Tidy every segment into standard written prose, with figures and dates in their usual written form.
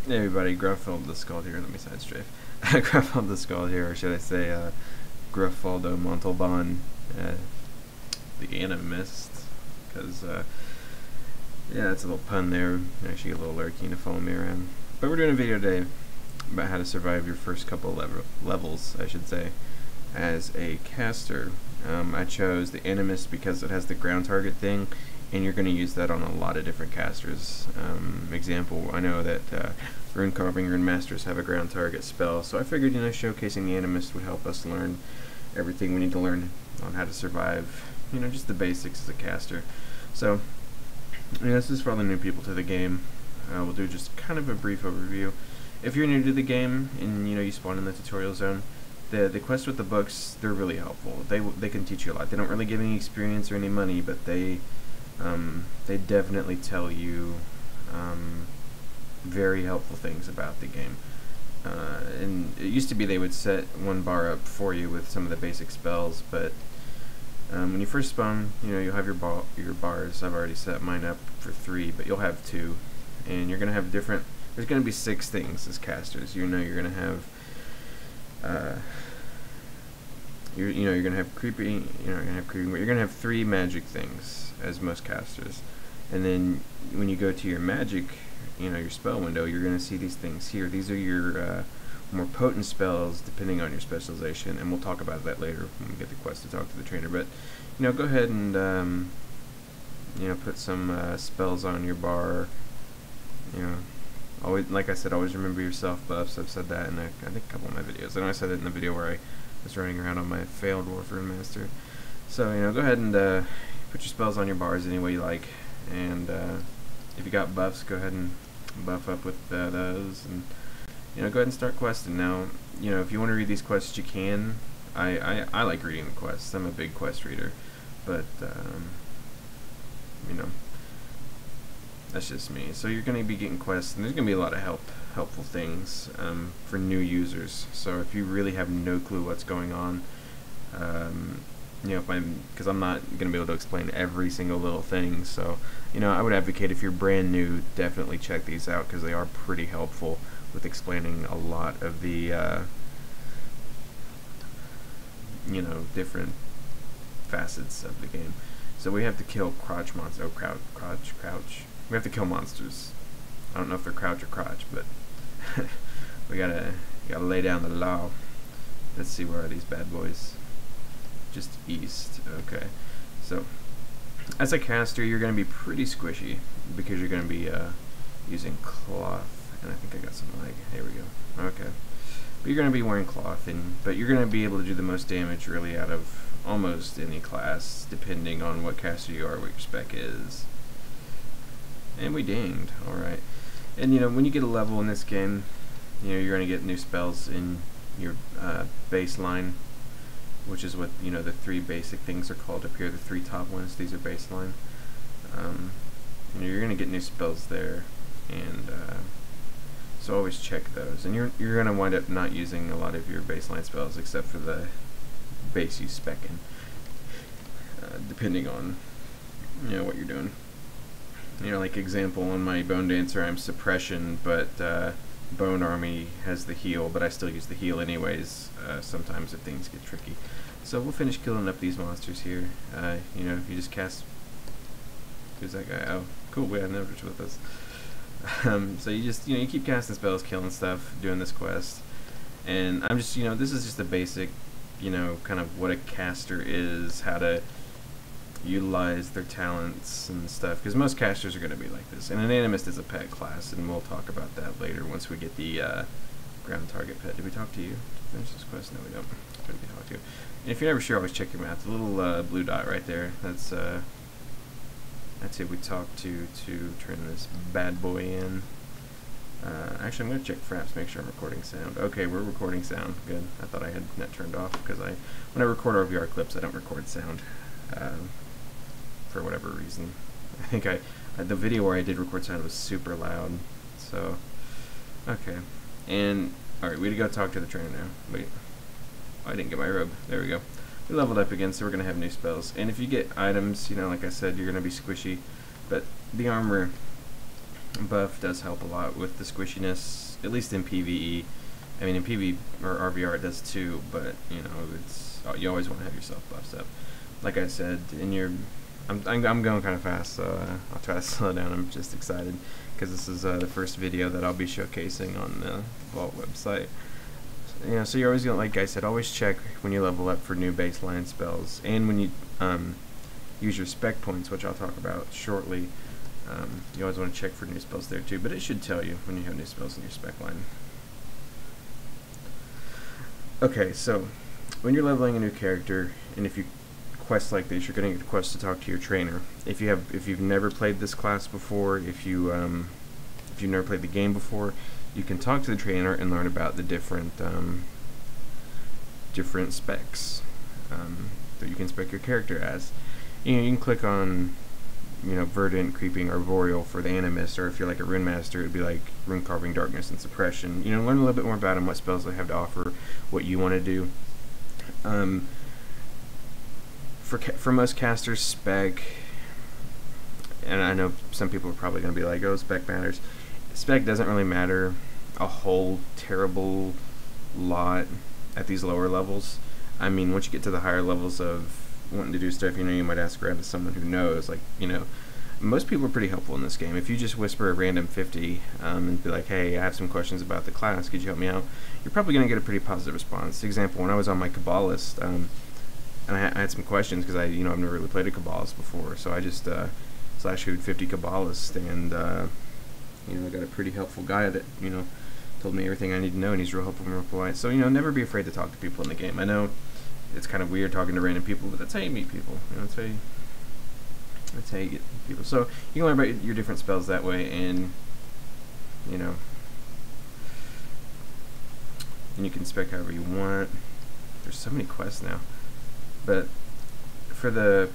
Hey everybody, Gruffald the Skull here. Let me side strafe. Gruffald the Skull here, or should I say, Gruffaldo Montalban, the Animist, because, yeah, it's a little pun there. Actually, a little lurking to follow me around. But we're doing a video today about how to survive your first couple levels, I should say, as a caster. I chose the Animist because it has the ground target thing, and you're going to use that on a lot of different casters. Example, I know that Rune Carving Rune Masters have a ground target spell, so I figured, showcasing the Animist would help us learn everything we need to learn on how to survive, just the basics as a caster. So, this is for all the new people to the game. We'll do just kind of a brief overview. If you're new to the game and you spawn in the tutorial zone, the quests with the books, they're really helpful. They can teach you a lot. They don't really give any experience or any money, but they definitely tell you very helpful things about the game. And it used to be they would set one bar up for you with some of the basic spells, but when you first spawn, you'll have your bars. I've already set mine up for 3, but you'll have 2, and you're gonna have different. There's gonna be 6 things as casters. You're gonna have. You're gonna have creepy. You're gonna have creepy. But you're gonna have 3 magic things as most casters, and then when you go to your magic, your spell window, you're gonna see these things here. These are your more potent spells depending on your specialization, and we'll talk about that later when we get the quest to talk to the trainer. But go ahead and put some spells on your bar. Always, like I said, always remember your self buffs. I've said that in I think a couple of my videos. I know I said it in the video where I was running around on my failed Warfare Master. So go ahead and put your spells on your bars any way you like, and if you got buffs, go ahead and buff up with those, and go ahead and start questing. Now, if you want to read these quests, you can. I like reading the quests. I'm a big quest reader, but that's just me. So you're going to be getting quests, and there's going to be a lot of helpful things for new users. So if you really have no clue what's going on, because I'm not going to be able to explain every single little thing, so I would advocate, if you're brand new, definitely check these out, because they are pretty helpful with explaining a lot of the different facets of the game. So we have to kill crouch monsters. Oh, crouch. We have to kill monsters. I don't know if they're crouch or crotch, but we gotta lay down the law. Let's see, where are these bad boys? Just east. Okay. So as a caster, you're going to be pretty squishy because you're going to be using cloth, and I think I got some lag. There we go. Okay. But you're going to be wearing cloth, but you're going to be able to do the most damage really out of almost any class, depending on what caster you are, what your spec is. And we dinged. Alright. And when you get a level in this game, you're going to get new spells in your baseline, which is what the 3 basic things are called up here. The 3 top ones, these are baseline. You're going to get new spells there, and so always check those. And you're going to wind up not using a lot of your baseline spells except for the base you spec in, depending on what you're doing. Like example, on my Bone Dancer, I'm suppression, but Bone Army has the heal, but I still use the heal anyways, sometimes if things get tricky. So we'll finish killing up these monsters here. You just cast. Who's that guy? Oh, cool, we have Neverich with us. So you just, you keep casting spells, killing stuff, doing this quest. And I'm just, this is just a basic, kind of what a caster is, how to utilize their talents and stuff, because most casters are going to be like this. And an Animist is a pet class, and we'll talk about that later once we get the ground target pet. Did we talk to you to finish this quest? No, we don't. Couldn't be talked to you. And if you're never sure, always check your map. The little blue dot right there, that's it. We talked to turn this bad boy in. Actually, I'm going to check fraps, make sure I'm recording sound. Okay, we're recording sound. Good. I thought I had that turned off, because when I record RVR clips, I don't record sound. For whatever reason. I think the video where I did record sound was super loud. So, okay. And, alright, we gotta go talk to the trainer now. Wait. Oh, I didn't get my robe. There we go. We leveled up again, so we're gonna have new spells. And if you get items, like I said, you're gonna be squishy. But the armor buff does help a lot with the squishiness, at least in PvE. I mean, in PvE or RVR it does too, but you know, it's you always want to have yourself buffs up. Like I said, in your, I'm going kind of fast, so I'll try to slow down. I'm just excited because this is the first video that I'll be showcasing on the Vault website. You know, so you're always gonna, like I said, always check when you level up for new baseline spells, and when you use your spec points, which I'll talk about shortly. You always want to check for new spells there too, but it should tell you when you have new spells in your spec line. Okay, so when you're leveling a new character, and if you quest like this, you're going to get a quest to talk to your trainer. If you've never played this class before, if you've never played the game before, you can talk to the trainer and learn about the different specs that you can spec your character as. You can click on, Verdant, Creeping, Arboreal for the Animist, or if you're like a Rune Master, it'd be like Rune Carving, Darkness, and Suppression. Learn a little bit more about them, what spells they have to offer, what you want to do. For most casters, spec, and I know some people are probably going to be like, oh, spec matters. Spec doesn't really matter a whole terrible lot at these lower levels. I mean, once you get to the higher levels of wanting to do stuff, you might ask around to someone who knows. Like, most people are pretty helpful in this game. If you just whisper a random 50 and be like, hey, I have some questions about the class, could you help me out? You're probably going to get a pretty positive response. For example, when I was on my Kabbalist, and I had some questions because I've never really played a Kabbalist before, so I just /who'd 50 Kabbalist, and I got a pretty helpful guy that told me everything I need to know, and he's real helpful and real polite. So never be afraid to talk to people in the game. I know it's kind of weird talking to random people, but that's how you meet people. That's how you get people. So you can learn about your different spells that way, and and you can spec however you want. There's so many quests now, but for the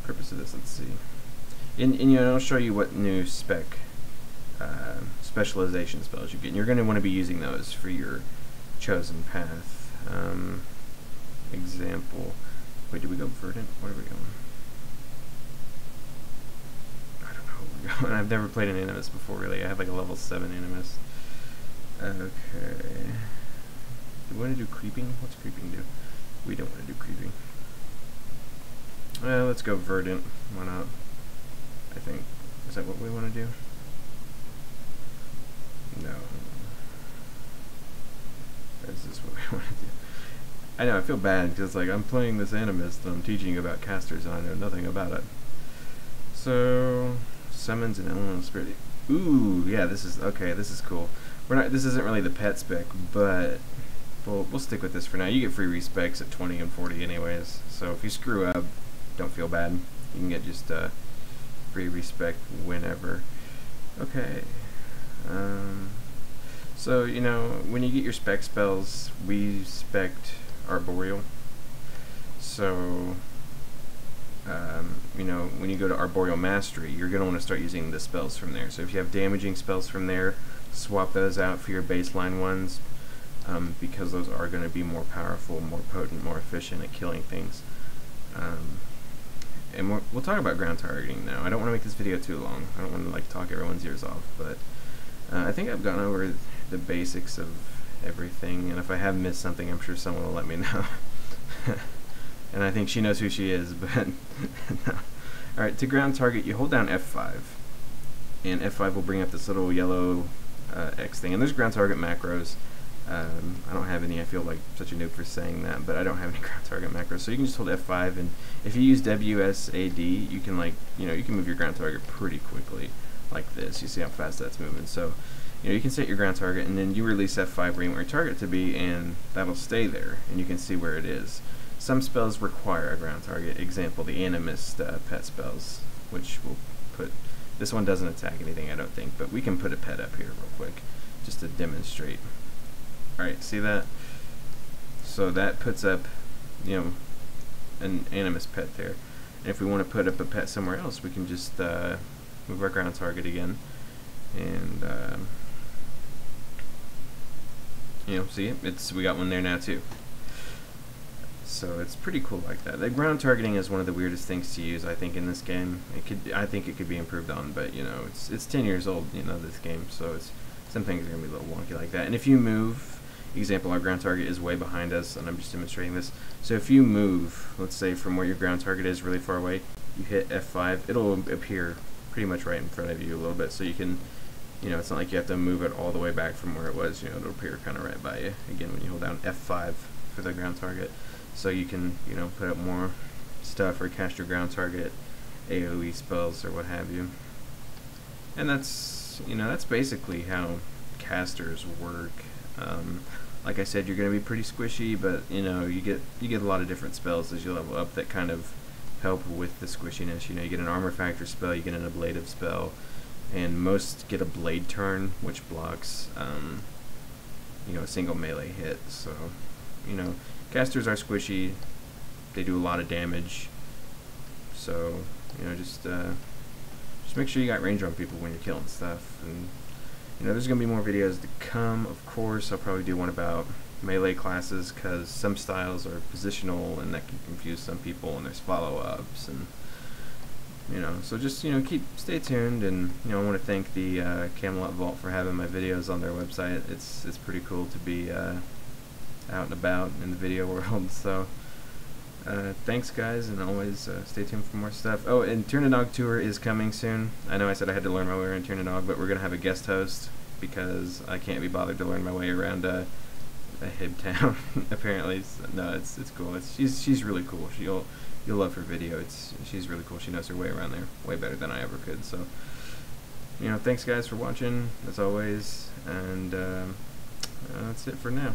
purpose of this, let's see. And I'll show you what new specialization spells you get. And you're going to want to be using those for your chosen path. Example. Wait, did we go Verdant? Where are we going? I don't know where we're going. I've never played an Animist before, really. I have like a level 7 Animist. Okay. Do we want to do Creeping? What's Creeping do? We don't want to do Creeping. Well, let's go Verdant. Why not? I think. Is that what we want to do? No. Is this what we want to do? I know, I feel bad because I'm playing this Animist and I'm teaching about casters and I know nothing about it. So, summons an elemental spirit. Ooh, yeah, this is okay. This is cool. This isn't really the pet spec, but we'll stick with this for now. You get free respecs at 20 and 40 anyways. So if you screw up, don't feel bad. You can get just free respec whenever. Okay. So when you get your spec spells, we spec'd Arboreal. So when you go to Arboreal Mastery, you're going to want to start using the spells from there. So if you have damaging spells from there, swap those out for your baseline ones, because those are going to be more powerful, more potent, more efficient at killing things. And we'll talk about ground targeting now. I don't want to make this video too long. I don't want to talk everyone's ears off, but I think I've gone over the basics of everything, and if I have missed something, I'm sure someone will let me know. And I think she knows who she is, but no. Alright, to ground target, you hold down F5, and F5 will bring up this little yellow X thing, and there's ground target macros. I don't have any. I feel like such a noob for saying that, but I don't have any ground target macros, so you can just hold F5, and if you use WSAD, you can you can move your ground target pretty quickly, like this. You see how fast that's moving. So you can set your ground target, and then you release F5 where you want your target to be, and that'll stay there, and you can see where it is. Some spells require a ground target. Example, the Animist pet spells, which we'll put. This one doesn't attack anything, I don't think, but we can put a pet up here real quick, just to demonstrate. Alright, see that? So that puts up, an Animist pet there. And if we want to put up a pet somewhere else, we can just move our ground target again. And, see, we got one there now too. So it's pretty cool like that. The ground targeting is one of the weirdest things to use, I think, in this game. I think it could be improved on, but you know, it's 10 years old, you know, this game, so some things are gonna be a little wonky like that. And if you move, example, our ground target is way behind us, and I'm just demonstrating this. So if you move, let's say from where your ground target is really far away, you hit F5, it'll appear pretty much right in front of you a little bit, so you can, you know, it's not like you have to move it all the way back from where it was. You know, it'll appear kind of right by you. Again, when you hold down F5 for the ground target. So you can, you know, put up more stuff or cast your ground target AoE spells or what have you. And that's, you know, that's basically how casters work. Like I said, you're going to be pretty squishy, but you know, you get a lot of different spells as you level up that kind of help with the squishiness. You know, you get an armor factor spell, you get an ablative spell, and most get a blade turn, which blocks, you know, a single melee hit. So, you know, casters are squishy, they do a lot of damage, so, you know, just make sure you got range on people when you're killing stuff. And, you know, there's going to be more videos to come, of course. I'll probably do one about melee classes, because some styles are positional, and that can confuse some people, and there's follow-ups, and, you know, so just, you know, stay tuned. And, you know, I want to thank the Camelot Vault for having my videos on their website. It's pretty cool to be out and about in the video world. So thanks guys, and always stay tuned for more stuff. Oh, and Turn a Dog Tour is coming soon. I know I said I had to learn my way around Turn a Dog, but we're gonna have a guest host because I can't be bothered to learn my way around a Hib town. Apparently. So, no, it's cool. She's really cool. You'll love her video. She's really cool. She knows her way around there way better than I ever could. So, you know, thanks guys for watching as always, and that's it for now.